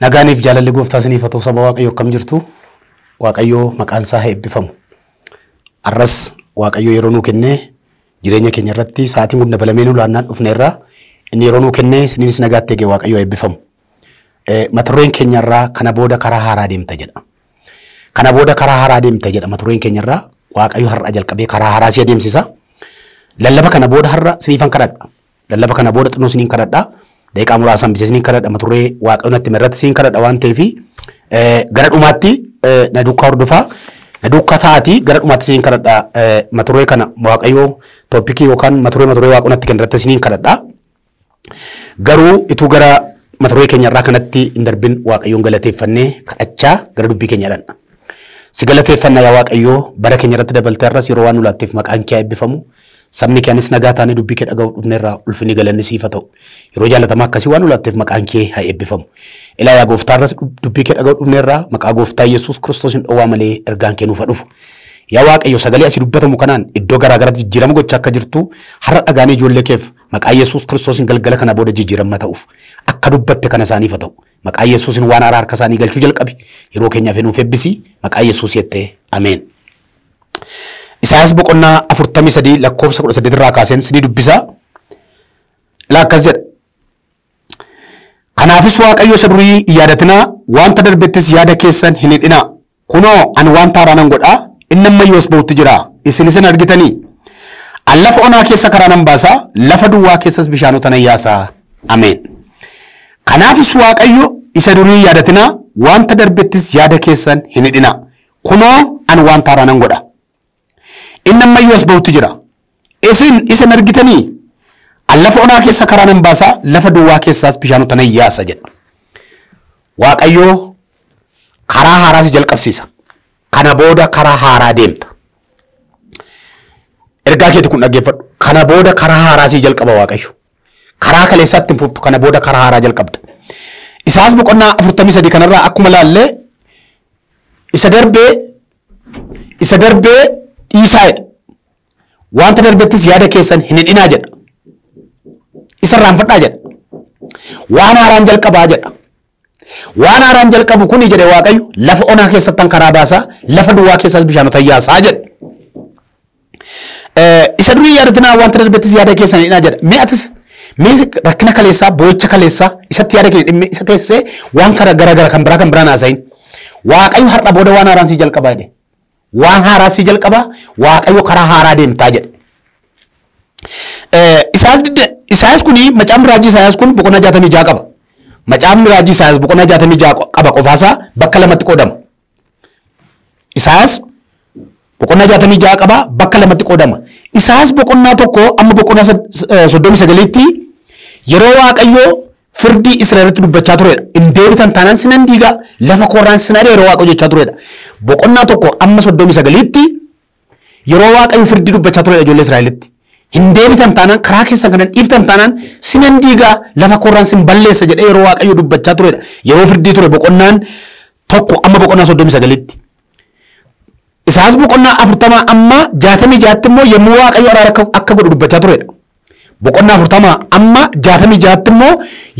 Nagaaniif jaalalli gooftaa isiniif haa ta'u saba Waaqayyoo akkam jirtu Waaqayyoo maqaan isaa haa eebbifamu. Arras Waaqayyoo yeroo nuu kennee jireenya keenya irratti sa'aatiin hunda balamee nu laannaan dhufneerraa inni yeroo nuu kennee isiniinis nagaatti eegee Waaqayyoo eebbifamu. Mata dureen keenya irraa kana booda karaa haaraa deemta jedha. Kana booda karaa haaraa deemta jedha mata dureen keenya irraa Waaqayyoo har'a jalqabee karaa haaraa si adeemsisa. Lallaba kana booda har'a siniifan kadhadha. Lallaba kana booda xinoo siniin kadhadha. Deeqa muraasan bisesni kadhadha mata duree Waaqayyoon natti mirratti siin kadhadha waan ta'eef gara dhumaatti na duukaa hordofaa na duukaa taa'atii gara dhumaatti siin kadhadha mata duree kana Waaqayyoo toopikii yookaan mata duree Waaqayyoon natti kennirratti siniin kadhadha. Garuu ituu gara mata duree keenya irraa kanatti hin darbin Waaqayyoon galateeffannee kadhachaa gara dubbii keenya dhanna. Si galateeffannaa yaa Waaqayyoo bara keenya irratti dabaltee arras yeroo waan nu laatteef maqaan kee eebbifamu. Sabni keenis nagaa taanee dubbii kee dhaga'uu dhufneerraa ulfinni galanni siif haa ta'u. Yeroo jaalatamaa akkasii waan nu laatteef maqaan kee haa eebbifamu. Ilaa yaa gooftaa irras dubbii kee dhaga'uu dhufneerraa maqaa gooftaa Yesuus Kiristoos hin dhowwaa malee ergaan kee nuuf haa dhufu. Yaa Waaqayyo sagalee asii dubbatamu kanaan iddoo garaa garaatti jijjiirama gochaa akka jirtu har'a dhagaanii ijoollee keef maqaa Yesuus Kiristoos galgala kana booda jijjiirama ta'uuf akka dubbatte kana isaaniif haa ta'u. Maqaa Yesuus waan haaraa harka isaanii galchuu jalqabi. Yeroo keenyaaf nuuf eebbisi maqaa Yesuus jettee ameen. Isaayyaas boqonnaa 43 lakkoofsa 18 irraa kaaseen sidii dubbisaa. Ilaa akkas jedha. Kanaafis Waaqayyo isa durii yaadatinaa wanta darbettis yaada keessan hin hidhinaa. Kunoo ani wanta haaraa nan godhaa inni ammayyoos ba'utti jira. Isin isin argitanii. An lafa onaa keessa karaa nan baasaa lafa duwwaa keessas bishaanota nan yaasaa. Ameen. Kanaafis Waaqayyo isa durii yaadatinaa wanta darbettis yaada keessan hin hidhinaa. Kunoo ani wanta haaraa nan godhaa. Inni ammayyoos ba'utti jira. Isin argitanii. An lafa onaa keessa karaa nan baasaa lafa duwwaa keessaas bishaanota nan yaasa jedha. Waaqayyoo karaa haaraa si jalqabsiisa. Kana booda karaa haaraa deemta. Ergaa keetti kun dhaggeeffadhu. Kana booda karaa haaraa si jalqaba Waaqayyo. Karaa kaleessaatti hin fuftu kana booda karaa haaraa jalqabda. Isaayyaas boqonnaa 43 kanarraa akkuma laallee isa darbee dhiisaa jedha. Wanta darbettis yaada keessan hin hidhinaa jedha. Isa irraanfadhaa jedha. Waan haaraan jalqabaa jedha. Waan haaraan jalqabu kuni jedhe Waaqayyo lafa onaa keessattan karaa baasaa lafa duwwaa keessas bishaanota yaasaa jedha. Isa durii yaadatinaa wanta darbettis yaada keessan hin hidhinaa jedha. Mee rakkina kaleessaa boo'icha kaleessaa isatti yaada keenya dhimme isa teessee waan gara kan biraa naasayin. Waaqayyo har'a booda waan haaraan si jalqabaa jedhe. Waan haaraa si jalqaba Waaqayyo karaa haaraa deemtaa jedhe. Isaayyaas kuni macaafni raajii Isaayyaas kun boqonnaa 66 qaba. Macaafni raajii Isaayyaas boqonnaa 66 qaba qofaasaa bakka lamatti qoodama. Isaayyaas boqonnaa 66 qaba bakka lamatti qoodama. Isaayyaas boqonnaa tokko amma boqonnaa 39tti yeroo Waaqayyo firdii Israa'elitti dubbachaa turedha. In deebitan taanaan sinan diigaa lafa korraan sinan yeroo Waaqayyo jechaa turedha. Boqonnaa tokko amma 39tti yeroo Waaqayyo firdii dubbachaa turedha ijoollee Israa'elitti. In deebitan taanaan karaa keessan kanan dhiiftan taanaan sinan diigaa lafa korraan sin balleessa jedhee yeroo Waaqayyo dubbachaa turedha. Yeroo firdii ture boqonnaan tokko amma boqonnaa 39tti. Isaayyaas boqonnaa 40 amma 66tti immoo yommuu Waaqayyo araara akka godhu dubbachaa turedha. Boqonnaa 40 amma 66tti immoo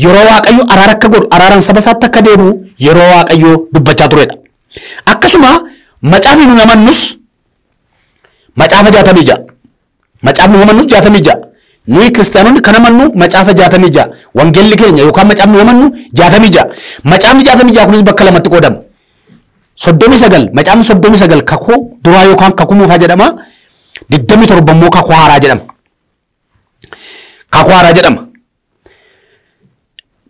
yeroo Waaqayyo araara akka godhu araaraan saba isaatti akka deebi'u yeroo Waaqayyo dubbachaa turedha. Akkasuma macaafni nu amannus macaafa 66. Macaafni nu amannus 66. Nuyi kiristaanonni kan amannu macaafa 66. Wangeelli keenya yookaan macaafni nu amannu 66. Macaafni 66 kunis bakka lamatti qoodama. 39 macaafni 39 kakuu duraa yookaan kakuu moofaa jedhama. 27 immoo kakuu haaraa jedhama. Kakuu haaraa jedhama.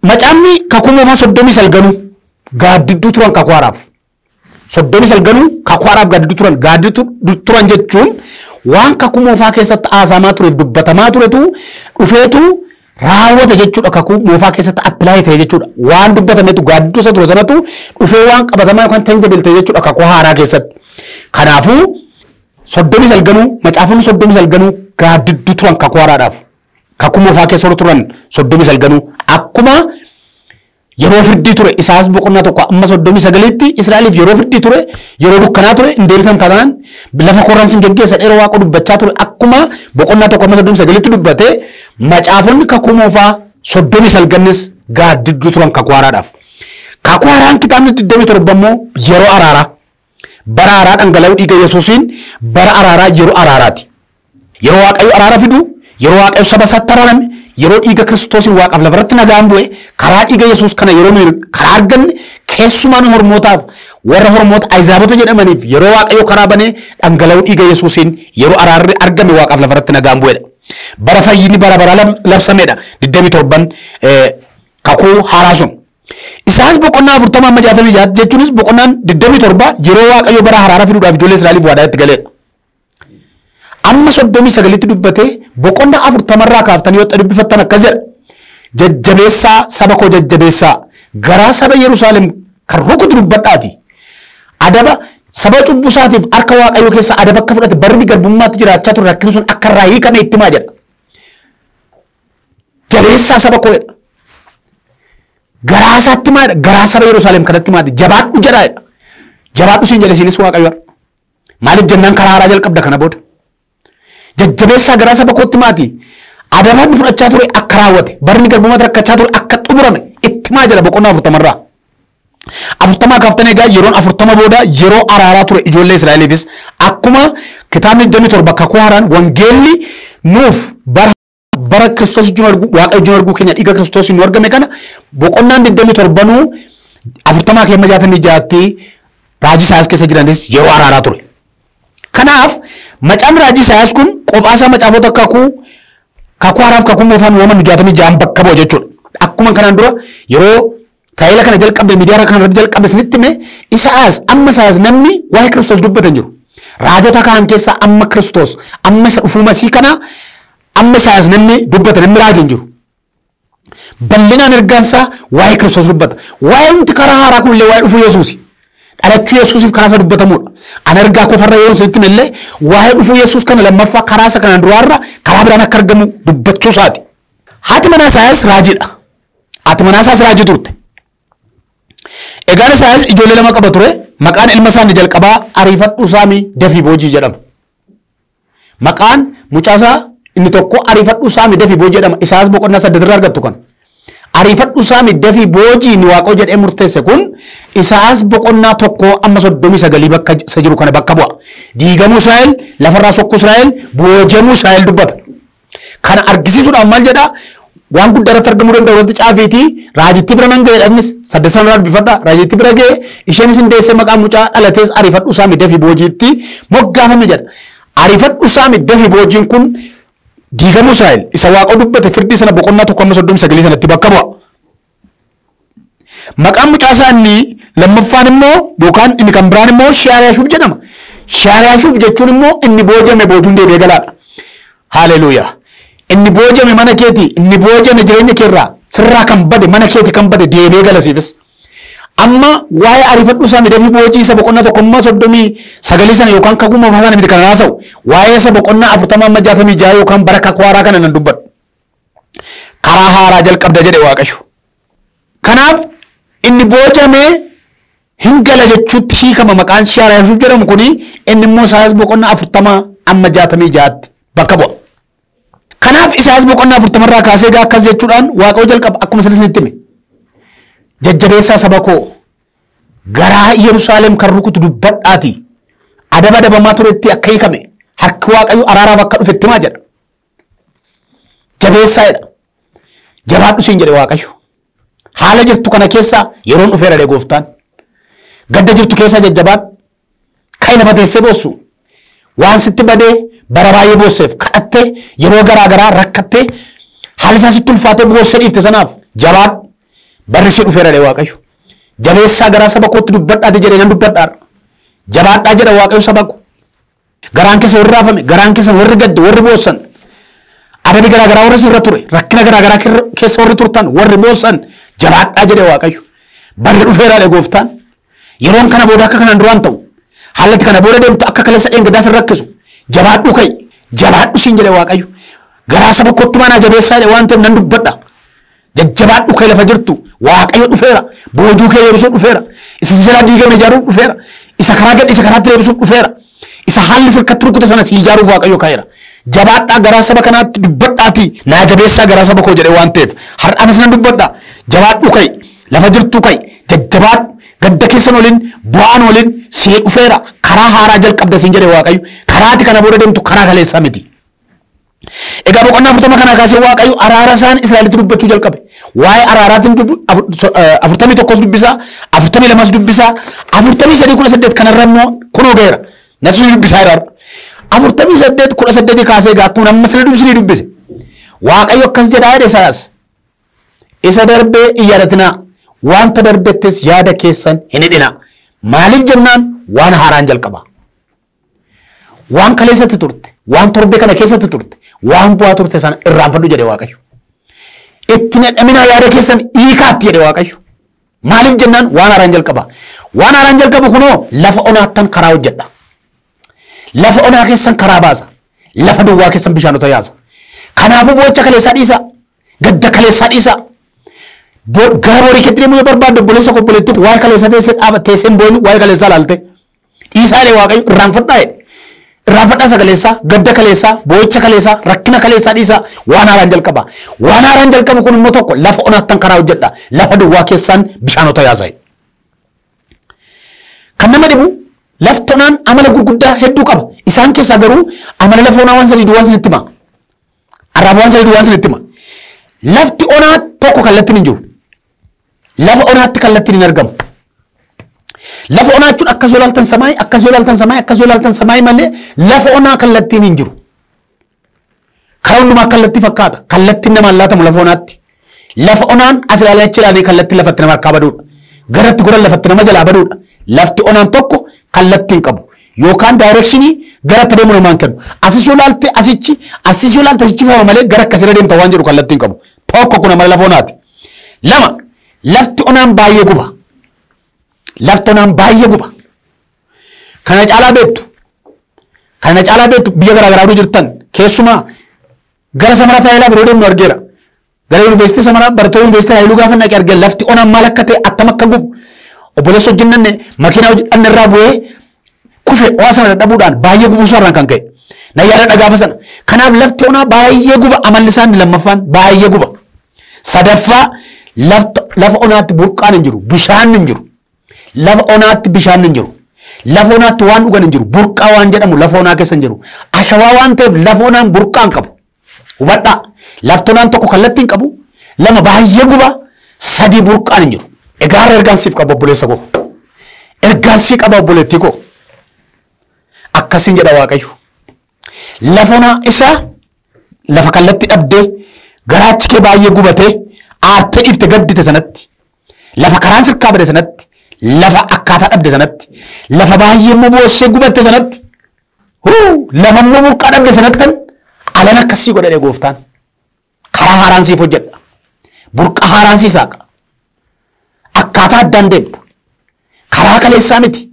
Macaafni kakuu moofaa 39 gaaddidduu turan kakuu haaraaf. 39 kakuu haaraaf gaaddidduu turan jechuun waan kakuu moofaa keessatti haasamaa tureef dubbatamaa turetu dhufeetu raawwata jechuudha. Kakuu moofaa keessatti appilaayi ta'e jechuudha. Waan dubbatametu gaaddidduu isa ture sanatu dhufee waan qabatamaa yookaan tangible jechuudha kakuu haaraa keessatti. Kanaafuu 39 macaafni 39 gaaddidduu turan kakuu haaraadhaaf. Kakuu moofaa keessa turan 39 akkuma yeroo firdii ture Isaayyaas boqonnaa tokko amma 39tti Israa'eliif yeroo firdii ture yeroo dukkanaa ture hin deebitan taanaan lafa korraan sin geggeessa dheeroo Waaqa dubbachaa ture akkuma boqonnaa tokko amma 39tti dubbate macaafonni kakuu moofaa 39nis gaaddidduu turan kakuu haaraadhaaf. Kakuu haaraan kitaabni 27 immoo yeroo araaraa. Bara araaraa dhangala'uu dhiiga Yesuusiin bara araaraa yeroo araaraati. Yeroo Waaqayyo araara fidu, yeroo Waaqayyo saba isaatti araarame, yeroo dhiiga Kiristoosiin Waaqaaf lafarratti nagaan bu'e, karaa dhiiga Yesuus kana yeroo nuyi karaa arganne keessumaan hormootaaf warra hormoota Ayzaabota jedhamaniif yeroo Waaqayyo karaa banee dhangala'uu dhiiga Yesuusiin yeroo araarri argame Waaqaaf lafarratti nagaan bu'edha. Bara fayyinni bara baraa labsamedha. 27 kakuu haaraa sun. Isaanis boqonnaa 40 jechuunis boqonnaan 27 yeroo Waaqayyo bara araaraa fiduudhaaf ijoollee Israa'eliif waadaa itti galeedha. Amma 39tti dubbatee boqonnaa 40 irraa kaaftanii yoo dubbifattan akkas jedha. Jajjabeessaa saba koo jajjabeessaa garaa saba Yerusaalem kan rukutu dubbadhaati. Adaba saba cubbuu isaatiif harka Waaqayyo keessa adaba akka fudhate barri garbummaatti jiraachaa ture rakkinni sun akka irraa hiikame itti himaa jedha. Jabeessaa saba koo jedha. Garaa isaatti maadha garaa saba Yerusaalem kanatti maadha jabaadhu jedhaadha. Jabaadhu siin jedhe isinis Waaqayyo. Maaliif jennaan karaa haaraa jalqabda kana booda. Jajjabeessaa garaa saba kootti maati. Adabaan fudhachaa ture akka raawwate barni garbummaatti rakkachaa ture akka xumurame itti himaa jedha boqonnaa 40 irraa. 40 kaaftanii egaa yeroon 40 booda yeroo araaraa ture ijoollee Israa'eliifis akkuma kitaabni 27 kakuu haaraan wangeelli nuuf bara Kiristoos Waaqayyo wajjin arguu keenya dhiiga Kiristoos nu argame kana boqonnaan 27 nuu 40 keemma 66tti raajii Isaayaas keessa jiranis yeroo araaraa ture. Kanaaf macaan raajii Isaayaas kun qophaasaa macaafota kakuu haaraaf kakuu moofaan uumaman 66 bakka bu'a jechuudha. Akkuma kanaan dura yeroo taayila kana jalqabde miidiyaa kana irratti jalqabde isinitti hime Isaayaas amma Isaayaas namni waa'ee Kiristoos dubbatan jiru. Raajota kaan keessaa amma Kiristoos amma isa dhufuu Masii kana amma Isaayaas namni dubbata namni raajin jiru. Bal'inaan ergaansaa waa'ee Kiristoos dubbata. Waa'ee wanti karaa haaraa kunillee waa'ee dhufuu Yesuusi. Dhalachuu Yesuusiif karaa isa dubbatamudha. Ani ergaa koo farra yeroo isinitti illee waa'ee dhufuu Yesuus kana lammaffaa karaa isa kanaan duraarra karaa biraan akka argamu dubbachuu isaati. Haati manaa Isaayaas raajiidha. Haati manaa Isaayaas raajii turte. Egaan Isaayaas ijoollee lama qaba ture. Maqaan ilma isaanii jalqabaa Ariifadhuu Saamii Dafii Boojii jedhama. Maqaan mucaasaa inni tokko Ariifadhuu Saamii Dafii Boojii jedhama. Isaayaas boqonnaa 8 irraa argattu kan. Ariifadhuu Saamii Dafii Boojii ni Waaqoo jedhee murteesse kun Isaayaas boqonnaa 1 amma 39 bakka isa jiru kana bakka bu'a. Diigamuu Israa'el lafarraa sokkuu Israa'el boojamuu Israa'el dubbata. Kana argisiisuudhaan maal jedhaa waan guddaa irratti argamuu danda'u irratti caafiitii raajittii bira nan ga'edhanis 8 irraa dubbifadha. Raajittii bira ga'e isheenis hin deessee maqaan mucaa dhalatees Ariifadhuu Saamii Dafii Boojiitti moggaafame jedha. Ariifadhuu Saamii Dafii Boojiin kun diigamuu Israa'el isa Waaqoo dubbate firdii sana boqonnaa 1 amma 39 sanatti bakka bu'a. Maqaan mucaa isaanii lammaffaan immoo yookaan inni kan biraan immoo Shaariyaashuuf jedhama. Shaariyaashuuf jechuun immoo inni boojame boojuun deebi'ee galaadha. Haaleluyyaa. Inni boojame mana keeti, inni boojame jireenya keerraa sirraa kan bade mana keeti kan bade deebi'ee galasiifis. Amma waa'ee Ariifadhuu Saamii Dafii Boojii isa boqonnaa 1:39 sana yookaan kakuu moofaa sana miti kan haasa'u. Waa'ee isa boqonnaa 40 amma 66 yookaan bara kakuu haaraa kana nan dubbadhu. Karaa haaraa jalqabda jedhe Waaqayyo. Kanaaf inni boojamee hin gala jechuutti hiikama maqaan Shaariyaashuuf jedhamu kuni inni immoo Isaayaas boqonnaa 40 amma 66tti bakka bu'a. Kanaaf Isaayaas boqonnaa 40 irraa kaasee gaa akkas jechuudhaan Waaqayyo jalqaba akkuma isinitti hime. Jajjabeessaa saba koo garaa Yerusaalem kan rukutu dubbadhaati. Adaba adabamaa turetti akka hiikame harki Waaqayyo araaraaf akka dhufetti himaa jedha. Jabeessaadha. Jabaadhu siin jedhe Waaqayyo. Haala jirtu kana keessa yeroon dhufeera dhee gooftaan. Gadda jirtu keessa jajjabaadhu. Kan lafa teessee boossu. Waan sitti badee bara baay'ee boosseef kadhattee yeroo garaa garaa rakkattee haala isaa sitti ulfaatee boossee dhiifte sanaaf jabaadhu. Barri si dhufeera dhee Waaqayyo. Jabeessaa garaa saba kootti dubbadhaati jedhee nan dubbadhaadha. Jabaadhaa jedha Waaqayyo saba koo. Garaan keessa warri raafame, garaan keessa warri gadde, warri boossan. Adabi garaa garaa warri sirra ture, rakkina garaa garaa keessa warri turtan, warri boossan jabaadhaa jedhe Waaqayyo. Barri dhufeera dhee gooftaan. Yeroon kana booda akka kanaan duraan ta'u. Haalatti kana booda deemtu akka kaleessa dheengaddaa sin rakkisu. Jabaadhu kai. Jabaadhu siin jedhe Waaqayyo. Garaa saba kootti maanaa jabeessaa jedhe waan ta'eef nan dubbadha. Jajjabaadhu kai lafa jirtu. Waaqayyo dhufeera. Boojuu kee deebisuu dhufeera. Isa jala diigame ijaaruu dhufeera. Isa karaa gadhi isa karaatti deebisuu dhufeera. Isa haalli sirkatti rukute sana si ijaaruuf Waaqayyo kaa'eera. Jabaadhaa garaa saba kanaatti dubbadhaati naa jabeessaa garaa saba koo jedhe waan ta'eef har'aanis nan dubbadha. Jabaadhu kai lafa jirtu kai jajjabaat gadda keessan olin bu'aan olin si dhufeera karaa haaraa jalqabda siin jedhe Waaqayyo karaati kana booda deemtu karaa kaleessaa miti. Egaa boqonnaa 40 kana kaasee Waaqayyo araara isaan Israa'elitti dubbachuu jalqabe. Waa'ee araaraatiin 41 dubbisaa 42 dubbisaa 43 kanarra immoo kunoo geera natu dubbisaa jira. 48 kaasee egaa akkuma amma sirrii dubbise. Waaqayyo akkas jedhaa jedhe Isaayaas. Isa darbee iyyaadatinaa wanta darbettis yaada keessan hin hidhinaa. Maaliif jennaan waan haaraan jalqaba. Waan kaleessatti turte, waan torbee kana keessatti turte, waan bu'aa turte sana irraanfadhu jedhe Waaqayyo. Itti nadhaminaa yaada keessan hiikaatti jedhe Waaqayyo. Maaliif jennaan waan haaraan jalqaba. Waan haaraan jalqabu kunoo lafa onaattan karaa hojjedha. Lafa onaa keessan karaa baasa. Lafa duwwaa keessan bishaanota yaasa. Kanaafuu boocha kaleessaa dhiisa. Gadda kaleessaa dhiisa. Gara borii keetti deemuu yoo barbaadde obboleessa obboleetti waa'ee kaleessaa teessee dhaabattee teessee boo'in waa'ee kaleessaa laalte. Dhiisaa jedhe Waaqayyo irraanfadhaa jedhe. Irraanfadhaa isa kaleessaa, gadda kaleessaa, boo'icha kaleessaa, rakkina kaleessaa dhiisaa waan haaraan jalqaba. Waan haaraan jalqabu kun immoo tokko lafa onaattan karaa hojjedha. Lafa duwwaa keessaan bishaanota yaasa. Kan nama dhibu lafti onaan amala gurguddaa hedduu qaba. Isaan keessaa garuu amala lafa onaa waan sadii duwwaan sinitti hima. Arraaba waan sadii duwwaan sinitti hima. Lafti onaa tokko kallattiin hin jiru. Lafa onaatti kallattiin hin argamu. Lafa onaa jechuun akkas yoo ilaaltan samaayii, akkas yoo ilaaltan samaayii, akkas yoo ilaaltan samaayii malee lafa onaa kallattiin hin jiru. Karaa hundumaa kallattii fakkaata. Kallattiin namaan laatamu lafa onaatti. Lafa onaan as ilaalee achi ilaalee kallattii lafatti nama harkaa baduudha. Garatti goran lafatti nama jalaa baduudha. Lafti onaan tokko kallattii hin qabu. Yookaan daayirekshinii garatti deemu namaan kennu. Asis yoo ilaalte asichi, asis yoo ilaalte asichi fama malee gara akkasirra deemta waan jedhu kallattii hin qabu. Tokko kun amala lafa onaati. Lama lafti onaan baay'ee guba. Lafti onaan baay'ee guba. Kana caalaa beektu. Kana caalaa beektu biyya garaagaraa jirtan keessumaa gara Samaraa taa'ee biroo deemnu argeera. Gara yuunivarsiitii Samaraa barattoota yuunivarsiitii Haayiluu gaafa naqee argeera. Lafti onaan maal akka ta'e attam akka gubu. Obboleessa hojjennanne makiinaa hojjetan irraa bu'ee kufe waa sana dadhabuudhaan baay'ee gubuu isaarraan kan ka'e. Na yaada gaafa sana. Kanaaf lafti onaa baay'ee guba amalli isaan lammaffaan baay'ee guba. Sadaffaa lafa onaatti burqaan hin jiru, bishaan hin jiru. Lafa onaatti bishaan hin jiru. Lafa onaatti waan dhugan hin jiru. Burqaa waan jedhamu lafa onaa keessa hin jiru. Ashawaa waan ta'eef lafa onaan burqaa hin qabu. Hubadhaa. Lafti onaan tokko kallattii hin qabu. Lama baay'ee guba. Sadii burqaan hin jiru. Egaa ergaan siif qaba obboleessa koo. Ergaan sii qaba obboleettii koo. Akkasiin jedha Waaqayyo. Lafa onaa isaa lafa kallattii dhabdee garaachi kee baay'ee gubatee aartee dhiifte gaddite sanatti. Lafa karaan sirkaa bade sanatti. Lafa akkaataa dhabde sanatti. Lafa baay'ee immoo boossee gubatte sanatti. Lafa immoo burqaa dhabde sanattan alan akkasii godhadhe gooftaan. Karaa haaraan siif hojjedha. Burqaa haaraan sii saaqa. Akkaataa addaan deemta. Karaa kaleessaa miti.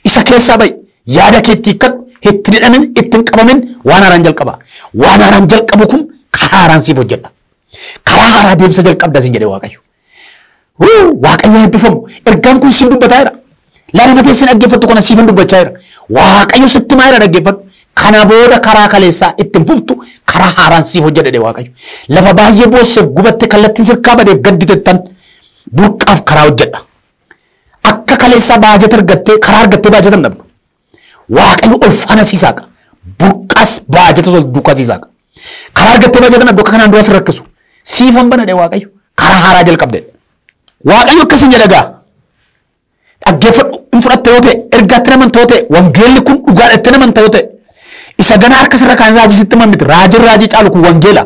Isa keessaa ba'i. Yaada keetti hiikkadhu. Itti hidhamin, itti hin qabamin waan haaraan jalqaba. Waan haaraan jalqabu kun karaa haaraan siif hojjedha. Karaa haaraa deemsa jalqabda siin jedhe Waaqayyo. Waaqayyo eebbifamu. Ergaan kun siin dubbataa jira. Laala matee siin dhaggeeffattu kana siifan dubbachaa jira. Waaqayyo sitti maa jira dhaggeeffadhu. Kana booda karaa kaleessaa ittiin fuftu karaa haaraan siif hojjedha Waaqayyo. Lafa baay'ee boosseef gubatte kallattiin sirkaa badeef gadditettan burqaaf karaa hojjedha. Akka kaleessaa baajata argattee karaa argattee baajata hin dhabdu. Waaqayyo ol faana sii saaqa. Burqaas baajata ol duukaa sii saaqa. Karaa argattee baajata hin dhabdu akka kanaan dura si rakkisu. Siifan banadhe Waaqayyo. Karaa haaraa jalqabde. Waaqayyo akkasiin jedha gaa. Dhaggeeffadhu hin fudhatte yoo ta'e ergaatti namanta yoo ta'e wangeelli kun dhugaadhaatti namanta yoo ta'e isa ganaa harka sirra kaan raajii sitti mamiti raajii caalu kun wangeela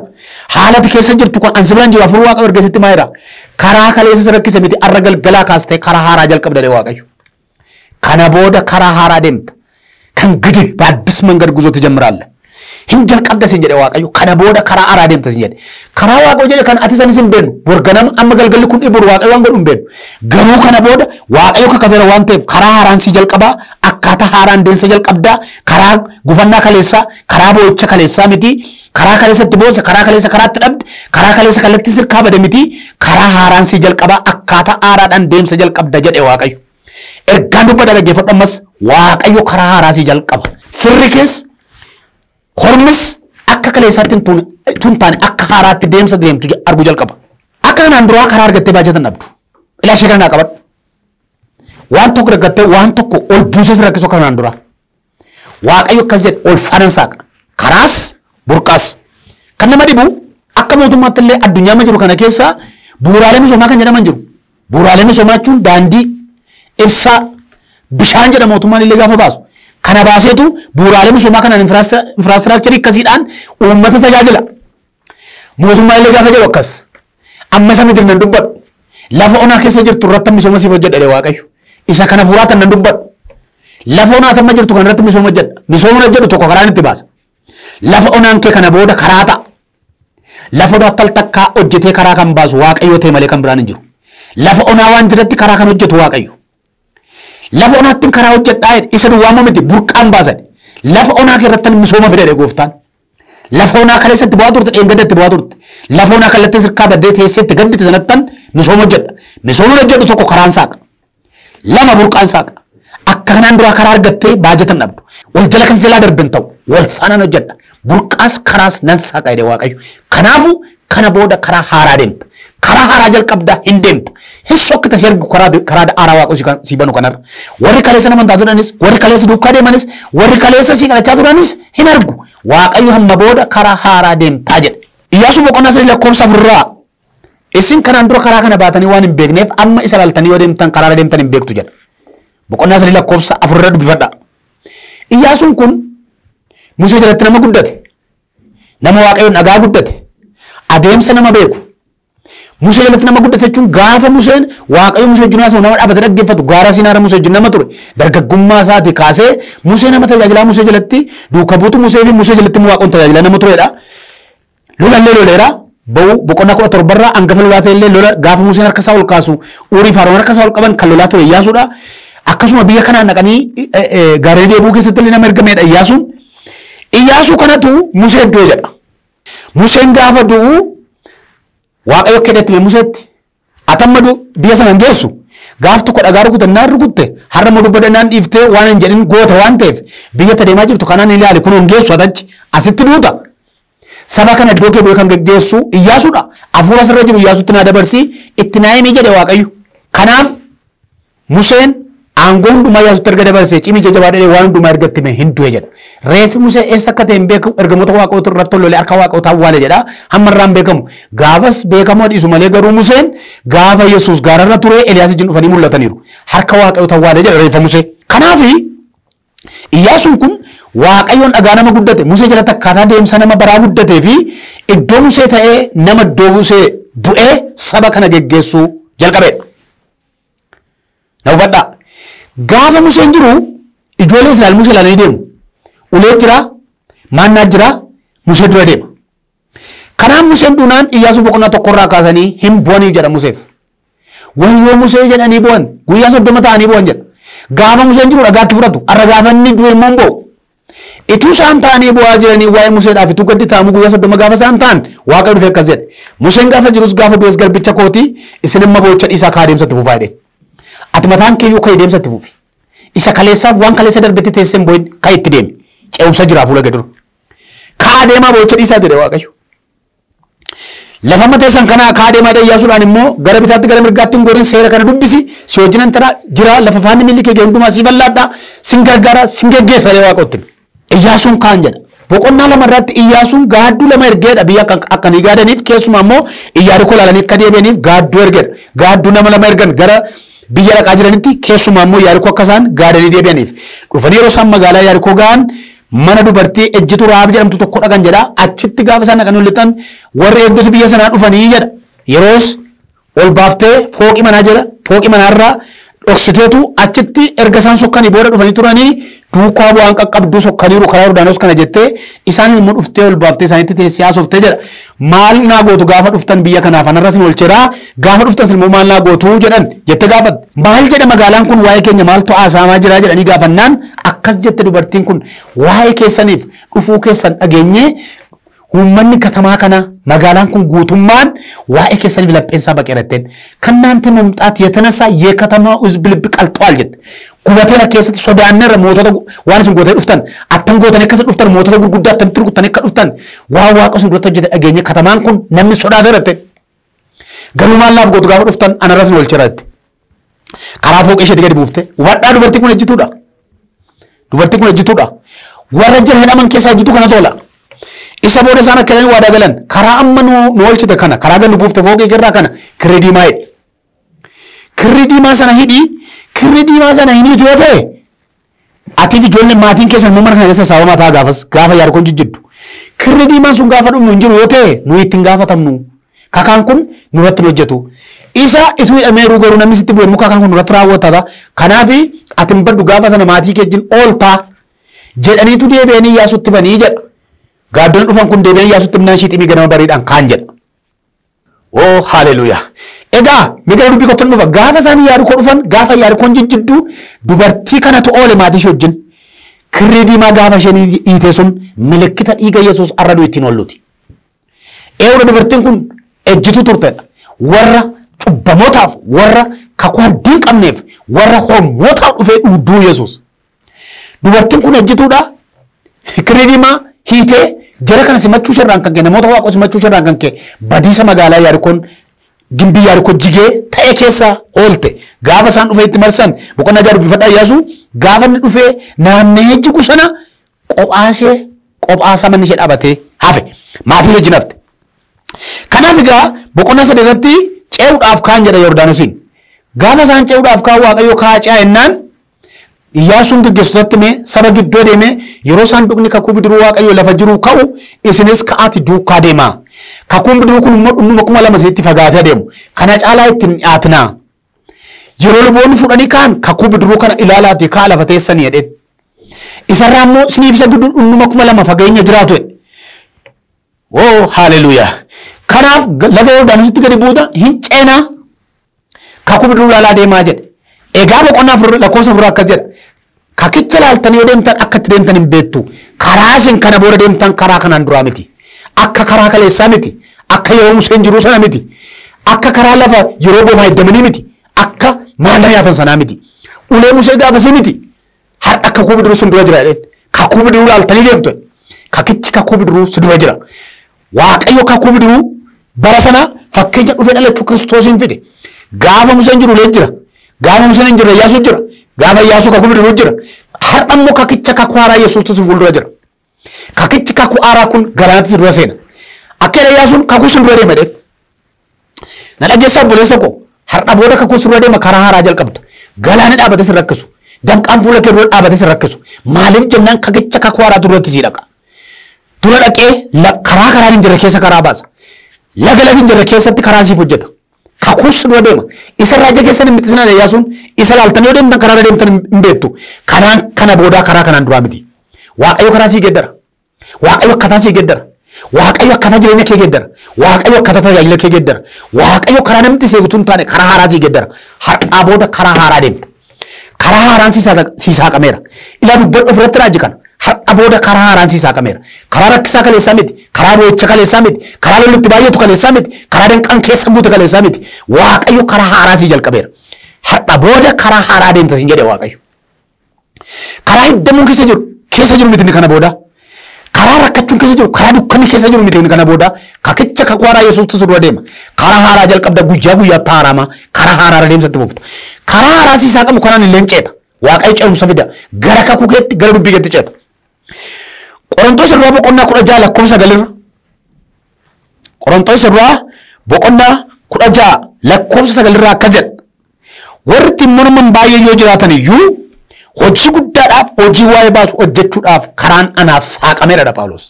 haalati keessa jirtu kun ansi biraan jiru afur Waaqa erga sitti maa jira karaa kaleessa si rakkise miti arra galgalaa kaastee karaa haaraa jalqabda Waaqayyo. Kana booda karaa haaraa deemta kan gidi baaddis mangad ጉዞ ትጀምራለህ. Hin jalqabda siin jedhe Waaqayyo. Kana booda karaa haaraa deemta siin jedhe. Karaa Waaqayyo jedhe kan ati sanis hin beenu. Borganam amma galgalli kun dhibur Waaqayyo waan godhu hin beenu. Garuu kana booda Waaqayyo kakatera waan ta'eef karaa haaraan si jalqabaa akkaataa haaraan deemsa jalqabdaa karaa gufannaa kaleessaa karaa boo'icha kaleessaa miti karaa kaleessatti boossa karaa kaleessa karaatti dhabde karaa kaleessa kallattii sirkaa bade miti karaa haaraan si jalqabaa akkaataa haaraadhaan deemsa jalqabda jedhe Waaqayyo. Ergaan dubbata dhaggeeffadhu ammas Waaqayyo karaa haaraa si jalqaba. Firri keessa hormis akka kaleessaatti tun taane akka haaraatti deemsa deemtu arguu jalqaba. Akka kanaan duraa karaa argattee baajatan dhabdu. ilaashee kana naa qabadhu. Waan tokko daggattee waan tokko ol buuses rakkisoo kanaan dura. Waaqayyo akkas jedhe ol faana saaqa. Karaas burqaas. Kan nama dhibu akka mootummaatti illee addunyaa ma jiru kana keessa bu'uuraalee misoomaa kan jedhaman jiru. Bu'uuraalee misoomaa jechuun daandii, ibsaa, bishaan jedha mootummaan illee gaafa baasu. Kana baaseetu bu'uuraalee misoomaa kanaan infiraastiraakcharii akkasiidhaan uummata tajaajila. Mootummaa illee gaafa jedhu akkas. Amma isa miti nan dubbadhu. Lafa onaa keessa jirtu irratti misooma siif hojjedha Waaqayyo. Isa kana fuuraatan nan dubbadhu. Lafa onaa tamma jirtu kan irratti misooma hojjedha. Misooma hojjedhu tokko karaan itti baasa. Lafa onaan kee kana booda karaa ta'a. Lafa onaa takkaa hojjetee karaa kan baasu Waaqayyo ta'e malee kan biraan hin jiru. Lafa onaa waan jiratti karaa kan hojjetu Waaqayyo. Lafa onaatti karaa hojjedhaa isa duwwaama miti burqaan baasan. Lafa onaa irratti misooma fidee gooftaan. Lafa onaa kaleessatti bu'aa turte dheengadatti bu'aa turte. Lafa onaa kallattii sirkaa baddee teesseetti gaddite sanattan misooma hojjedha. Misooma hojjedhu tokko karaan saaqa. Lama burqaan saaqa. Akka kanaan dura karaa argattee baajatan dhabdu. Wal jala kan silaa darbin ta'u wal faanaan hojjedha. Burqaas karaas nan saaqa jedhe Waaqayyo. Kanaafu kana booda karaa haaraa deemta. Karaa haaraa jalqabdaa hin deemta. Hin sokkita si argu karaa haaraa Waaqayyo si banu kanarra. Warri kaleessa nama taatu turanis, warri kaleessa duukaa deemanis, warri kaleessa si kadhachaa turanis hin argu. Waaqayyo hamma booda karaa haaraa deemtaa jedhe. Iyyaasuu boqonnaa 3 lakkoofsa 4 isin kanaan dura karaa kana baatanii waan hin beekneef amma isa laaltanii yoo deemtan karaa deemtan hin beektu jedha. Boqonnaa 3 lakkoofsa 4 dubbifadha. Iyyaasuun kun Musee jalatti nama guddate. Nama Waaqayyoon dhagaa guddate. Adeemsa nama beeku. Musee jalatti nama guddate jechuun gaafa Museen Waaqayyo Musee wajjin haasa'u nama dhaabate dhaggeeffatu gaara Siinaarra Musee wajjin nama ture. Dargaggummaa isaatii kaasee Musee nama tajaajilaa Musee jalatti duuka buutu Musee fi Musee jalatti Waaqayyoon tajaajilaa nama turedha. Lolallee loleera. Boqonnaa 17 irraa hangafa lolaa ta'ellee lola gaafa Museen harka isaa ol kaasu Uurii fi Aroon harka isaa ol qaban kan lolaa ture Iyyaasuudha. Akkasuma biyya kanaan dhaqanii gaarreen deebuu keessatti illee nama ergameedha Iyyaasuun. Iyyaasuu kanatu Musee iddoo jedha. Museen gaafa du'u Waaqayyo kedhetti Museetti atamma biyya sana hin geessu. Gaaf tokko dhagaa rukutannaan rukutte har'a ma dubbadannaan dhiiftee waan hin jedhin goota waan ta'eef biyya deemaa jirtu kanaan ilaali kun hin geessu atachi asitti duuta. Saba kana iddoo kee kan geggeessu Iyyaasuudha. Hafuura sirra jiru Iyyaasuutti naa dabarsii itti naa himii jedhe Waaqayyo. Kanaaf Museen aangoo hundumaa Iyyaasuutti erga dabarsee cimii jajjabaadhee waan hundumaa ergatti mee hin du'e jedha. Reeffi Musee eessa akka ta'e hin beeku ergamoota Waaqayyoo irratti tollolee harka Waaqayyoo awwaale jedha. Hamma irraan beekamu. Gaafas beekamoo dhiisu malee garuu Museen gaafa Yesuus gaararra ture Eliyaas wajjin dhufanii mul'ataniiru. Harka Waaqayyoo awwaale jedha reeffa Musee. Kanaaf Iyyaasuun kun Waaqayyoon dhagaa nama guddate Musee jalatti akkaataa deemsa nama baraa guddatee fi iddoo Musee ta'ee nama iddoo Musee bu'ee saba kana geggeessuu jalqabeedha. Na hubadhaa. Gaafa Museen jiru ijoollee Israa'el Musee ilaalanii deemu. Ulee jira, maannaa jira, Musee dura deema. Kanaaf Museen duunaan Iyyaasuu boqonnaa tokkorraa kaasanii hin bu'anii jedha Museef. Wayyoo Musee jedhanii bu'an guyyaa 30 ta'anii bu'an jedha. Gaafa Museen jiru dhagaatti fudhatu har'a gaafa inni du'e immoo bo'u. Ituu isaan ta'anii bu'aa jiranii waa'ee Museedhaaf ituu gaddi ta'amu guyyaa 30 gaafa isaan ta'an Waaqayyo dhufee akkas jedhe. Museen gaafa jirus gaafa du'es garbicha kooti isin immoo boocha dhiisaa kaa deemsatti fufaa jedhe. Ati mataan keeyyuu ka'ee deemsatti fufi. Isa kaleessaaf waan kaleessa darbetti teessee boo'in ka'ee itti deemi. Ce'umsa jira fuula gadi dura. Kaa deemaa boocha dhiisaa jedhe Waaqayyo. Lafa mateessan kana kaa deemaa Iyyaasuudhaan immoo gara bitaatti gara mirgaatti hin goorin seera kana dubbisi si wajjin antara jira lafa faanni milli kee hundumaa si bal'aadha sin gargaara sin geggeessa jedhe Waaqayyotti. Iyyaasuun kaan jedha. Boqonnaa lama irratti Iyyaasuun gaadduu lama ergeedha biyya akka ni gaadaniif keessumaa immoo Iyaarikoo ilaalanii akka deebi'aniif gaadduu ergeedha. Gaadduu nama lama ergan gara biyya dhaqaa jiranitti keessumaa immoo Iyaarikoo akka isaan gaadanii deebi'aniif. Dhufanii yeroo isaan magaalaa Iyaarikoo ga'an mana dubartii ejjitu Rahaab jedhamtu tokko dhaqan jedha. Achitti gaafa isaan dhaqanii mul'atan warri eegdoti biyya sanaa dhufanii jedha. Yeroos ol baaftee fooqii manaa jira. Fooqii manaarraa dhoksiteetu achitti erga isaan sokkanii booda dhufanii turanii duukaa bu'aan qaqqabduu sokkaniiru karaa Yordaanos kana jettee isaan immoo dhuftee ol baaftee isaanitti teessee haasoftee jedha. Maal naa gootu gaafa dhuftan biyya kanaaf anarras hin olcheeraa gaafa dhuftan immoo maal naa gootu jedhan jettee gaafatte. Maal jedha magaalaan kun waa'ee keenya maaltu haasa'amaa jira jedhanii gaafannaan akkas jette dubartiin kun waa'ee keessaniif dhufuu keessan dhageenyee uummanni katamaa kana magaalaan kun guutummaan waa'ee keessaniif lapheensaa baqeeratteen kannaante mumxaat የተነሳ የከተማው ሕዝብ ልብ ቀልጧል ጀት ጉባቴላ keessatti sodaanneerra mootota waan isin gootee dhuftan attan gootanii akkas dhuftan mootota gurguddaa attan turkutanii akka dhuftan waa waaqa sun duratti hojjete dhageenya katamaan kun namni sodaateeratte garuu maal laaf gootu gaafa dhuftan anarras hin olchiraatti Karaa fooqee ishee gadi buufte. Hubadhaa dubartiin kun ejjituudha. Dubartiin kun ejjituudha. Warra jira jedhaman keessaa ejjituu kana tola. Isa booda isaan akka jedhanii waadaa galan karaa amma nu oolchite kana karaa gadi buufte fooqee irraa kana kirrii diimaa hidhi. Kirrii diimaa sana hidhi. Kirrii diimaa sana hin hidhu yoo ta'e atiif ijoolleen maatiin keessan mana kana keessa saawwamaa ta'a gaafa yaarkoon jijjiddu. Kirrii diimaan sun gaafa dhumnu hin jiru yoo ta'e nu ittiin gaafatamnu. Kakaan kun nurratti hojjetu. Isa ituu hidhameeruu garuu namni sitti bu'e kakaan kun nurratti raawwatata. Kanaaf ati hin baddu gaafa sana maatii keejjin ooltaa jedhaniitu deebi'anii Iyyaasuutti banii jedha. Gaaddonni dhufan kun deebi'anii Iyyaasuutti minaan shiiximii ganama bariidhaan kaan jedha. Oo haaleluyyaa. Egaa migira dubbii kottan dhufa gaafa isaan Yaarikoo dhufan gaafa Yaarikoon jijjiddu dubartii kanatu oole maatii ishee wajjin. Kirrii diimaa gaafa isheen hiite sun milikkita dhiiga Yesuus arradu ittiin oolluti. Eewura dubartiin kun ejjituu turtedha. Warra cubbamootaaf warra kakuu abdii hin qabneef warra hormootaaf dhufee dhuuduu Yesuus. Dubartiin kun ejjituudha. Kirrii diimaa hiitee jara kana simachuu irraan kan kee namoota waaqoo simachuu irraan kan kee badiisa magaalaa Yaarikoon gimbii Yaarikoo jigee ta'e keessa oolte. Gaafa isaan dhufee itti marsan boqonnaa jaha dubbifadhaa Iyyaasuu gaafa inni dhufee naannee jigu sana qophaasa manni ishee dhaabatee hafe maatii wajjin hafte. Kanaaf egaa boqonnaa sadii irratti ce'uudhaaf kaan jedha Yordaanosiin. Gaafa isaan ce'uudhaaf kaan Waaqayyo kaa ce'a jennaan Iyyaasuun gaggeessitootatti mee saba gidduu deemee yeroo saanduqni kakuu bidiruu Waaqayyo lafa jiru ka'u isinis ka'aati duukaa deemaa. Kakuun bidiruu kun immoo dhundhuma 2,000 sitti fagaatee deemu. Kana caalaa ittiin dhiyaatinaa. Yeroo luboonni fudhanii kaan kakuu bidiruu kana ilaalaati kaa lafa teessanii jedheen. Isarraa immoo siniif isa gidduu dhundhuma 2,000 fageenya jiraatu jedhe. Oo haaleluyyaa. Kanaaf laga Yordaanositti gadi buuta hin ceenaa kakuu bidiruu ilaalaa deemaa jedhe. Egaa boqonnaa lakkoofsa 4 akkas jedha. Kakicha laaltanii yoo deemtan akka itti deemtan hin beektu. Karaa isin kana booda deemtan karaa kanaan duraa miti. Akka karaa kaleessaa miti. Akka yeroo Museen jiruu sana miti. Akka karaa lafa yeroo boofaa heddamanii miti. Akka maallaa nyaatan sanaa miti. Ulee Musee gaafasii miti. Har'a kakuu bidiruu sun dura jira jedheen. Kakuu bidiruu laaltanii deemtu. Kakichi kakuu bidiruu si dura jira. Waaqayyo kakuu bidiruu bara sana fakkeenya dhufee dhalachuu Kiristoosiin fide. Gaafa Museen jiru ulee jira. Gaafa Museen hin jirre Iyyaasuu jira. Gaafa Iyyaasuu kakuu bidiruu jira. Har'a immoo kakicha kakuu haaraa Yesuustu si fuuldura jira. Kakichi kakuu haaraa kun galaanatti si dura seena. Akka Iyyaasuun kakuu si dura deema jedhe. Na dhageessaa buleessa koo har'a booda kakuu si dura deema karaa haaraa jalqabda. Galaanni dhaabate si rakkisu. Danqaan fuula kee dura dhaabate si rakkisu. Maaliif jennaan kakicha kakuu haaraa duratti si dhaqa. Dura dhaqee karaa karaan hin jirre keessa karaa baasa. Laga lafa hin jirre keessatti karaa siif hojjeta. Kakuu si dura deema. Isa raajaa keessan hin mittisinaan Iyyaasuun isa laaltanii yoo deemtan karaa deemtan hin beektu. Kanaan kana boodaa karaa kanaan duraa miti. Waaqayyo karaa sii geeddara. Waaqayyo akkataa sii geeddara. Waaqayyo akkataa jireenya kee geeddara. Waaqayyo akkataa tajaajila kee geeddara. Waaqayyo karaa namatti seegutuun taane karaa haaraa sii geeddara. Har'aa booda karaa haaraa deemta. Karaa haaraan sii saaqameera. Ilaa dubbadhu ofirratti raaji kana. Har'a booda karaa haaraan sii saaqameera. Karaa rakkisaa kaleessaa miti. Karaa boo'icha kaleessaa miti. Karaa lollitti baay'atu kaleessaa miti. Karaa danqaan keessa guute kaleessaa miti. Waaqayyo karaa haaraa sii jalqabeera. Har'a booda karaa haaraa deemta siin jedhe Waaqayyo. Karaa hiddamuun keessa jiru miti kana booda. Karaa rakkachuun keessa jiru, karaa dukkanni keessa jiru miti kana booda. Kakicha kakuu haaraa Yesuustu si dura deema. Karaa haaraa jalqabda guyyaa guyyaatti haarama. Karaa haaraa deemsatti fufta. Karaa haaraa sii saaqamu kanaan illee ceeta. Waaqayyo ce'umsa fida. Gara kakuu keetti gara dubbii keetti ceeta. Qorontoos irraa boqonnaa 16 lakkoofsa 9. Qorontoos irraa boqonnaa 16 lakkoofsa 9 akkas jedha. Warri ittiin morman baay'ee yoo jiraatan iyyuu hojii guddaadhaaf hojii waa'ee baasu hojjechuudhaaf karaan anaaf saaqameera dha Phaawulos.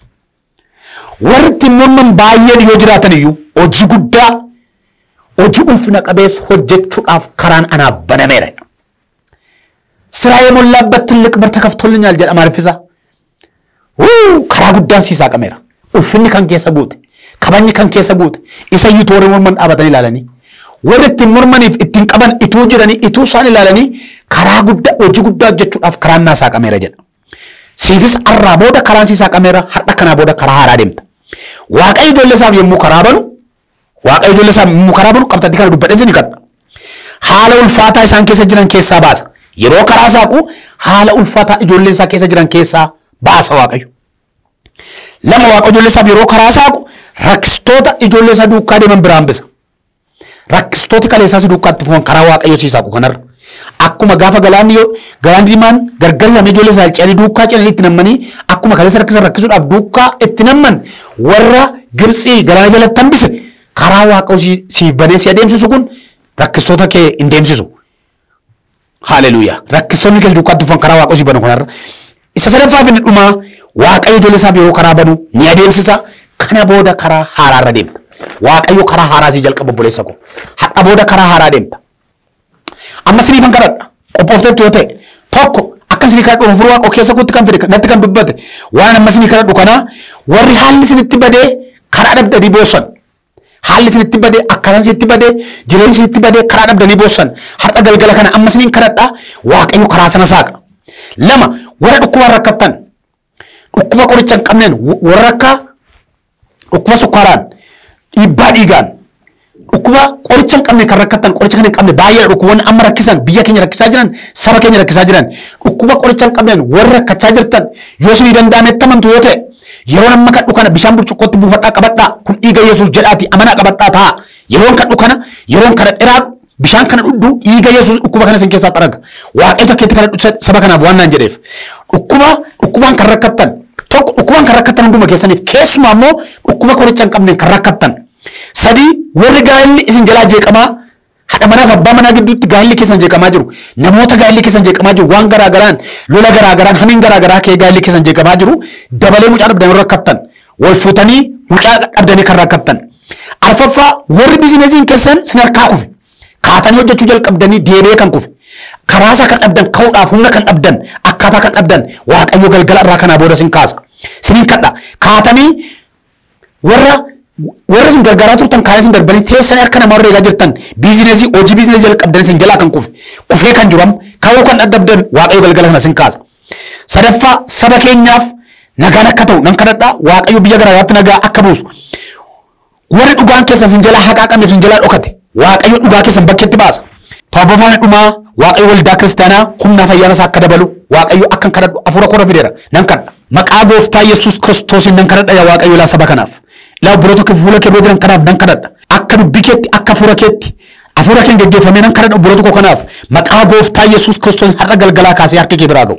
Warri ittiin morman baay'een yoo jiraatan iyyuu hojii guddaa hojii ulfina qabeessa hojjechuudhaaf karaan anaaf banameera. ስራ የሞላበት ትልቅ በር ተከፍቶልኛል ጀዳ ማርፊሳ karaa guddaan sii saaqameera. Ulfinni kan keessa guute, kabajni kan keessa guute, isa iyyuu tooree morman dhaabatanii ilaalanii warri ittiin mormaniif ittiin qaban ituu jiranii ituu isaan ilaalanii karaa guddaa hojii guddaa hojjechuudhaaf karaan naa saaqameera jedha. Siifis har'aa booda karaan sii saaqameera. Har'a kanaa booda karaa haaraa deemta. Waaqayyo ijoollee isaaf yommuu karaa banu qabxatti kana dubbadhee ni kadha. Haala ulfaataa isaan keessa jiran keessaa baasa. Yeroo karaa saaqu haala ulfaataa ijoollee isaa keessa jiran keessaa baasa Waaqayyo. Lama Waaqayyo ijoollee isaaf yeroo karaa saaqu rakkistoota ijoollee isaa duukaa deeman biraan bisa. Rakkistooti kaleessaas duukaatti fuudhan karaa Waaqayyo sii saaqu kanarra. akkuma gaafa galaan diimaan gargar namee ijoollee isaa ce'anii duukaa ce'anii itti nammanii akkuma kaleessa rakkisuudhaaf duukaa itti namman warra Gibxii galaana jalatti hambise karaa Waaqayyoo siif banee si adeemsisu kun rakkistoota kee hin deemsisu. Haleluuyaa. Rakkistoonni kee duukaa dhufan karaa Waaqayyoo siif banu kanarra. Isa sadaffaa fi dhumaa Waaqayyo ijoollee isaaf yeroo karaa banu ni adeemsisa. Kana booda karaa haaraarra deemta. Waaqayyo karaa haaraa si jalqaba obboleessa koo. Hadha booda karaa haaraa deemta. Amma siniifan kadhadha. Qophooftetti yoo ta'e tokko akka sinii kadhadhu ofirraa Waaqoo keessa kutti kan fide natti kan dubbate waan amma sinii kadhadhu kana warri haalli sinitti badee karaa dhabdanii boossan. Haalli sinitti badee akkanaan sinitti badee jireenyi sinitti badee karaa dhabdanii boossan. Har'a galgala kana amma siniin kadhadha Waaqayyo karaa sana saaqa. Lama warra dhukkubaan rakkattan dhukkuba qoricha hin qabneen warra akka dhukkuba sukkaaraan dhiibbaa dhiigaan dhukkuba qoricha hin qabne kan rakkattan qoricha kan hin qabne baay'ee dhukkuboonni amma rakkisan biyya keenya rakkisaa jiran saba keenya rakkisaa jiran dhukkuba qoricha hin qabneen warra rakkachaa jirtan yoo isinii danda'ametti amantu yoo ta'e yeroo amma kadhu kana bishaan burcuqqootti buufadhaa qabadhaa kun dhiiga Yesuus jedhaati amanaa qabadhaa ta'a yeroon kadhu kana yeroon kana dheeraa bishaan kana dhudhu dhiiga Yesuus dhukkuba kana sin keessaa xaraga Waaqayyo takkeetti kana saba kanaaf waan naan jedheef dhukkubaan kan rakkattan tokko dhukkubaan kan rakkattan hunduma keessaniif keessumaa immoo dhukkuba qoricha hin qabneen kan rakkattan sadii warri gaa'illi isin jalaa jeeqamaa haadha manaaf abbaa manaa gidduutti gaa'illi keessan jeeqamaa jiru namoota gaa'illi keessan jeeqamaa jiru waan garaagaraan lola garaagaraan hamiin garagaraa kee gaa'illi keessan jeeqamaa jiru dabalee mucaa dhabdanii rakkattan wal fuutanii mucaa dhabdanii kan rakkattan arfaffaa warri biizinesiin keessan sin harkaa kufe kaatanii hojjechuu jalqabdanii deebee kan kufe karaasa kan dhabdan ka'uudhaaf humna kan dhabdan akkaataa kan dhabdan Waaqayyo galgala irraa kanaa booda sin kaasa sinin kadha kaatanii warra sin gargaaraa turtan kaayee sin darbanii teessanii harka namaa eegaa jirtan biizinesii hojii biizinesii jalqabdan sin jalaa kan kufee kan jiru ka'uu kan dhabdan Waaqayyo galgala kana sin kaasa. Sadaffaa saba keenyaaf nagaan akka ta'u nan kadhadha Waaqayyo biyya garaagaraatti nagaa akka buusu warri dhugaan keessan sin jalaa haqaa qabne sin jalaa dhokate Waaqayyo dhugaa keessan bakkeetti baasa. Taabafaan dhumaa Waaqayyo waldaa kiristaanaa humna fayyaana isaa akka dabalu Waaqayyo akkan kadhadhu afuura koora fideera nan kadha maqaa gooftaa Yesuus Kiristoosiin nan kadhadha yaa Waaqayyo laa saba kanaaf laa obbolota kee fuula kee jiran kanaaf nan kadhadha akka dubbii keetti akka afuura keetti afuura keen geggeeffamee nan kadhadha obbolota koo kanaaf maqaa gooftaa Yesuus Kiristoos har'a galgalaa kaasee harka kee biraa ga'u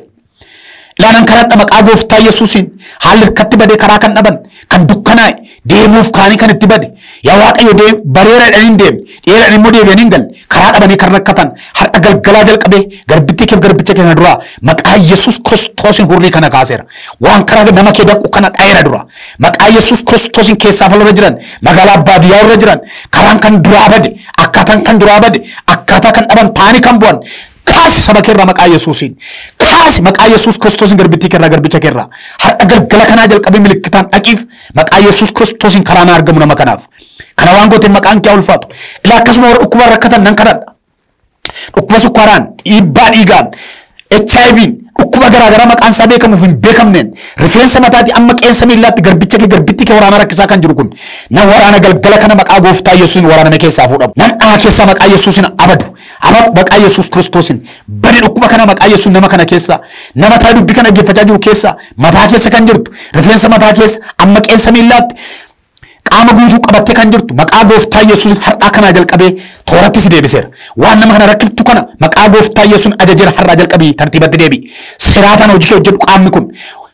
ilaalan kadhadha maqaa gooftaa Yesuusiin haalli hirkatti badee karaa kan dhaban kan dukkanaa'e deemuuf kaanii kan itti bade yaa Waaqayyo bareeraadhaan hin deemne dheeraadhaan immoo deebi'anii hin galle karaa dhabanii kan rakkatan har'a galgalaa jalqabee garbittii keef garbicha keenya duraa maqaa Yesuus Kiristoosiin hurrii kana kaaseera waan karaa nama kee daqu kana dhayeera dura maqaa Yesuus Kiristoosiin keessaa falorra jiran magaalaa baadiyyaa irra jiran karaan kan duraa bade akkaataan kan duraa bade akkaataa kan dhaban taanii kan bu'an kaasi saba keerraa maqaa Yesuusiin kaasi maqaa Yesuus Kiristoosiin garbittii keerraa garbicha keerraa har'a galgala kanaa jalqabee milikitaan dhaqiif maqaa Yesuus Kiristoosiin karaa na argamu nama kanaaf kana waan gooteen maqaan kee ulfaatu ilaa akkasuma warra dhukkubaan rakkatan nan kadhadha dhukkuba sukkaaraan dhiibbaa dhiigaan HIV'n dhukkuba garaagaraa maqaan isaa beekamuuf hin beekamneen rifeensa mataatii amma qeensa miillaatti garbicha kee garbittii kee waraana rakkisaa kan jiru kun nan waraana galgala kana maqaa gooftaa Yesuusiin waraaname keessaa fuudhamu nan dhaa keessaa maqaa Yesuusiin abadu maqaa Yesuus Kiristoosiin badi dhukkuba kana maqaa Yesuus nama kana keessa nama taa dubbii kana dhaggeeffachaa jiru keessa mataa keessa kan jirtu rifeensa mataa keessa amma qeensa miillaatti qaama guutuu qabattee kan jirtu maqaa gooftaa Yesuus har'aa kanaa jalqabee tooratti si deebiseera waan nama kana rakkiftu kana maqaa gooftaa Yesuus ajajeera har'aa jalqabii tartiibatti deebi siraataan hojii kee hojjedhu qaamni kun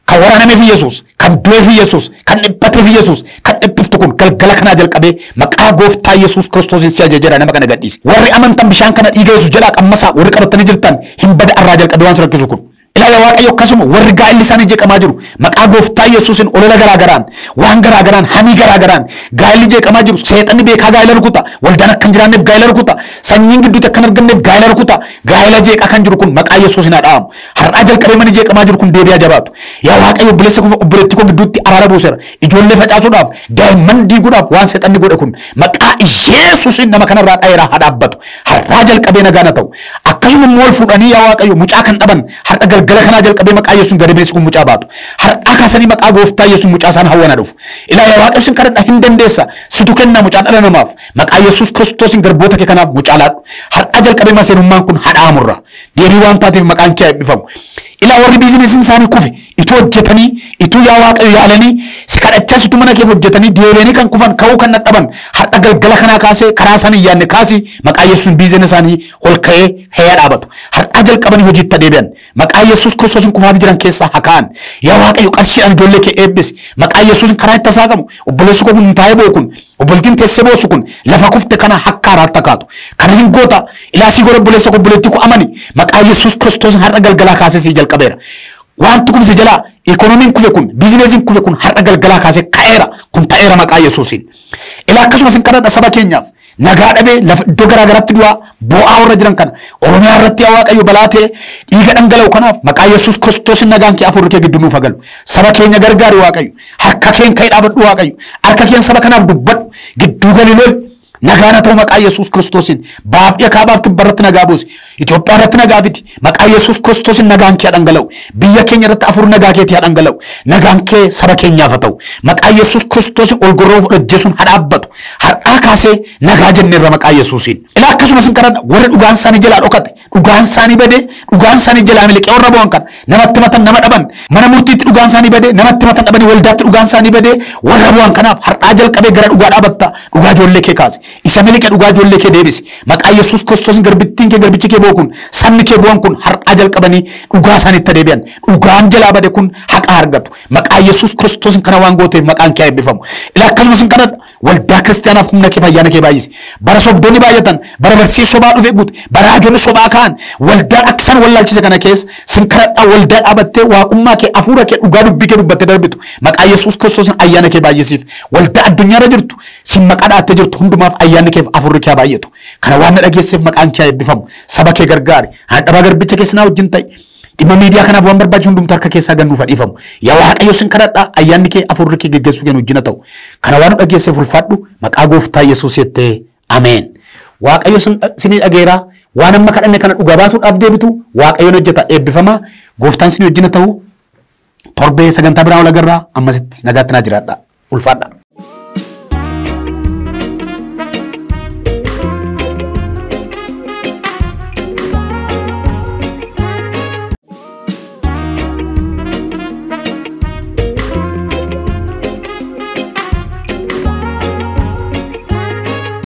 kan waraanameef Yesuus kan du'eef Yesuus kan dhiphateef Yesuus kan dhiphiftu kun galgala kanaa jalqabee maqaa gooftaa Yesuus Kiristoosiin si ajajeera nama kana gadhiisi warri amantan bishaan kana dhiiga Yesuus jedhaa qammasaa warri qabatanii jirtan hin bada har'aa jalqabee waan si rakkisu kun ilaala Waaqayyo akkasuma warri gaa'illi isaanii jeeqamaa jiru maqaa gooftaa Yesuusiin olola garaagaraan waan garaagaraan hamii garaagaraan gaa'illi jeeqamaa jiru seexanni beekaa gaa'ila rukuta waldaan akka hin jiraanneef gaa'ila rukuta sanyiin gidduutti akka hin argamneef gaa'ila rukuta gaa'ila jeeqaa kan jiru kun maqaa Yesuusiin haa dhaamu har'aa jalqabee manni jeeqamaa jiru kun deebi'aa jabaatu yaa Waaqayyo obboleessa koo obboleettii koo gidduutti araara buuseera ijoollee facaasuudhaaf daa'imman diiguudhaaf waan seexanni godhe kun maqaa Yesuusiin nama kanarraa dhayeeraa haa dhaabbatu har'aa jalqabee nagaan haa ta'u akkasuma immoo ol fuudhanii yaa Waaqayyo mucaa kan dhaban har'a galgala kanaa jalqabee maqaa Yesuus gadameessi kun mucaa baatu har'aa kaasanii maqaa gooftaa Yesuus mucaa isaan hawwana dhufu ilaa yaa Waaqayyo sin kadhadha hin dandeessa situ kennaa mucaa dhala namaaf maqaa Yesuus Kiristoosiin garboota kee kanaaf mucaa laadhu har'aa jalqabee maseenummaan kun hadhaamurra deebii waan taateef maqaan kee eebbifamu Ila warri biizinesiin isaanii kufe ituu hojjetanii ituu yaa waaqayyo yaalanii si kadhachaa situ mana kee hojjetanii deebi'anii kan kufan ka'uu kan dadhaban har'a galgala kanaa kaasee karaa isaanii yaadne kaasii maqaa Yesuus biizinesi isaanii ol ka'ee heeyaa dhaabatu. Har'aa jalqabanii hojiitti deebi'an maqaa Yesuus Kiristoosiin kufaa jiran keessaa hakaan yaa waaqayyo qarshiidhaan ijoollee kee eebbisi maqaa Yesuusiin karaa itti tasaaqamu obboleessi koo kun taa'ee boo'u kun obboltiin teessee boosu kun lafa kufte kana hakka haraatti kaatu kana hin goota ilaasii godha obboleessa koo obboleettii koo amani maqaa Yesuus Kiristoosiin har'a galgalaa kaasee si jalqabeera. Wanti kun si jala ekonomiin kufe kun biizinesiin kufe kun har'a galgalaa kaasee ka'eera kun ta'eera maqaa Yesuusiin. Ilaa akkasumas hin kadhadha saba keenyaaf nagaa dhabee lafa iddoo garaa garaatti du'aa boo'aa warra jiran kana Oromiyaa irratti yaa waaqayyo balaa ta'e dhiiga dhangala'u kanaaf maqaa Yesuus Kiristoosiin nagaan kee afurri kee gidduu nuuf galu saba keenya gargaari waaqayyo harka keen ka'ee dhaabadhu waaqayyo harka keen saba kanaaf dubbadhu gidduu galii loli nagaana ta'u maqaa Yesuus Kiristoosiin baaf kaabaaf kibbarratti nagaa buusi Itoophiyaa irratti nagaa fidi maqaa Yesuus Kiristoosiin nagaan kee dhangala'u biyya keenya irratti afur nagaa keetii dhangala'u nagaan kee saba keenyaaf ta'u maqaa Yesuus Kiristoosiin ol gorroo fudhachuun hadhaabbatu har'aa kaasee nagaa jenneerra maqaa Yesuusiin. Ilaa akkasumas hin kadhadha warri dhugaan isaanii jalaa dhokate dhugaan isaanii badee dhugaan isaanii jalaa miliqee warra bu'an kan namatti matan nama dhaban mana murtiitti dhugaan isaanii badee namatti matan dhabanii waldaatti dhugaan isaanii badee warra bu'an kanaaf har'aa jalqabee gara dhugaa dhaabatta dhugaa ijoollee kee kaase isa miliqee dhugaa ijoollee kee deebisi maqaa Yesuus Kiristoosiin garbittiin kee garbichi kee bookun sabni kee bu'an kun har'aa jalqabanii dhugaa isaaniitti deebi'an dhugaan jalaa bade kun haqa argatu maqaa Yesuus Kiristoosiin kana waan gooteef maqaan kee eebbifamu. Ilaa akkasumas hin kadhadha waldaa kiristaanaaf humna kee fayyaana kee baay'isi bara sobdoonni baay'atan bara barsiisuu sobaa dhufe guute bara raajoonni sobaa ka'an waldaan akka isaan wallaalchise kana keessa sin kadhadha waldaa dhaabattee waaqummaa kee hafuura kee dhugaa dubbii kee dubbattee darbitu maqaa Yesuus Kiristoosiin ayyaana kee baay'isiif waldaa addunyaarra jirtu sin maqaa dhaattee jirtu hundumaaf ayyaanni kee afurri kee baay'atu kana waan na dhageesseef maqaan kee eebbifamu saba kee gargaari hadhabaa garbicha keessanaa wajjin ta'e dhimma miidiyaa kanaaf waan barbaachisu hundumtu harka keessaa gannuuf dhiifamu yaa waaqayyo sin kadhadha ayyaanni kee afurri kee geggeessuu kennu wajjin ta'u kana waan dhageesseef ulfaadhu maqaa gooftaa Yesuus jettee ameen. Waaqayyo sinii dhageera waan amma kadhanne kana dhugaa baatuudhaaf deebitu waaqayyoon hojjeta eebbifama gooftaan sinii wajjin ta'u torbee sagantaa biraa wal agarraa ammasitti nagaatti naa jiraadha ulfaadha.